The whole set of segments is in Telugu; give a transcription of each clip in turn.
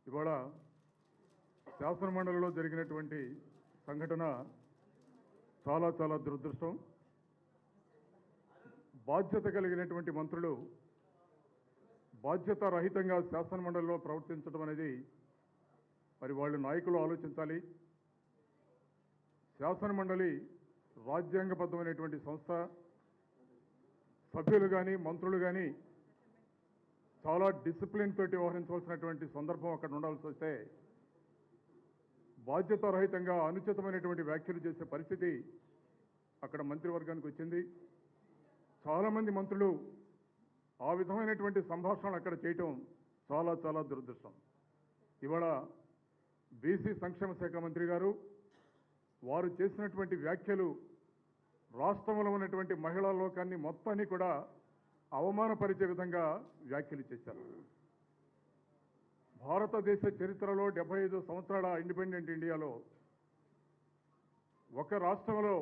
ఇవాళ శాసనమండలిలో జరిగినటువంటి సంఘటన చాలా చాలా దురదృష్టం. బాధ్యత కలిగినటువంటి మంత్రులు బాధ్యత రహితంగా శాసనమండలిలో ప్రవర్తించడం అనేది మరి వాళ్ళు నాయకులు ఆలోచించాలి. శాసనమండలి రాజ్యాంగబద్ధమైనటువంటి సంస్థ. సభ్యులు కానీ మంత్రులు కానీ చాలా డిసిప్లిన్ తోటి వ్యవహరించవలసినటువంటి సందర్భం అక్కడ ఉండాల్సి వస్తే బాధ్యత రహితంగా అనుచితమైనటువంటి వ్యాఖ్యలు చేసే పరిస్థితి అక్కడ మంత్రివర్గానికి వచ్చింది. చాలామంది మంత్రులు ఆ విధమైనటువంటి సంభాషణలు అక్కడ చేయటం చాలా చాలా దురదృష్టం. ఇవాళ బీసీ సంక్షేమ శాఖ మంత్రి గారు వారు చేసినటువంటి వ్యాఖ్యలు రాష్ట్రంలో ఉన్నటువంటి మహిళా లోకాన్ని మొత్తాన్ని కూడా అవమానపరిచే విధంగా వ్యాఖ్యలు చేశారు. భారతదేశ చరిత్రలో 75 సంవత్సరాల ఇండిపెండెంట్ ఇండియాలో ఒక రాష్ట్రంలో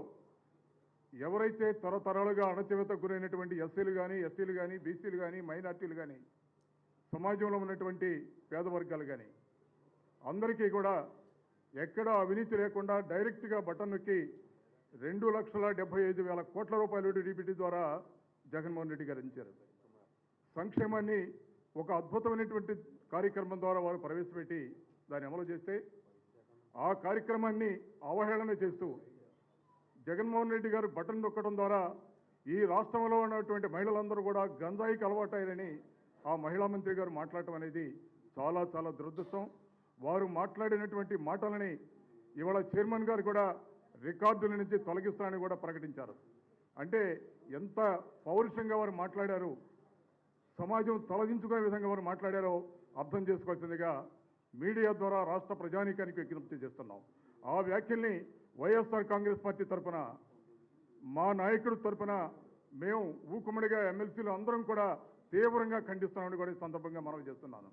ఎవరైతే తరతరాలుగా అణచివేతకు గురైనటువంటి ఎస్సీలు కానీ ఎస్టీలు కానీ బీసీలు కానీ మైనార్టీలు కానీ సమాజంలో ఉన్నటువంటి పేద వర్గాలు కానీ అందరికీ కూడా ఎక్కడా అవినీతి లేకుండా డైరెక్ట్గా బటన్ నొక్కి 2,75,000 కోట్ల రూపాయలు డీబీటీ ద్వారా జగన్మోహన్ రెడ్డి గారు ఇచ్చారు. సంక్షేమాన్ని ఒక అద్భుతమైనటువంటి కార్యక్రమం ద్వారా వారు ప్రవేశపెట్టి దాన్ని అమలు చేస్తే ఆ కార్యక్రమాన్ని అవహేళన చేస్తూ జగన్మోహన్ రెడ్డి గారు బటన్ నొక్కడం ద్వారా ఈ రాష్ట్రంలో ఉన్నటువంటి మహిళలందరూ కూడా గంజాయికి అలవాటయ్యారని ఆ మహిళా మంత్రి గారు మాట్లాడటం అనేది చాలా చాలా దురదృష్టం. వారు మాట్లాడినటువంటి మాటలని ఇవాళ చైర్మన్ గారు కూడా రికార్డుల నుంచి తొలగిస్తారని కూడా ప్రకటించారు. అంటే ఎంత పౌరుషంగా వారు మాట్లాడారు, సమాజం తొలగించుకునే విధంగా వారు మాట్లాడారో అర్థం చేసుకోవాల్సిందిగా మీడియా ద్వారా రాష్ట్ర ప్రజానీకానికి విజ్ఞప్తి చేస్తున్నాం. ఆ వ్యాఖ్యల్ని వైఎస్ఆర్ కాంగ్రెస్ పార్టీ తరఫున మా నాయకుడి తరఫున మేము ఊకుమ్మడిగా ఎమ్మెల్సీలు అందరం కూడా తీవ్రంగా ఖండిస్తామని కూడా ఈ సందర్భంగా మనవి చేస్తున్నాను.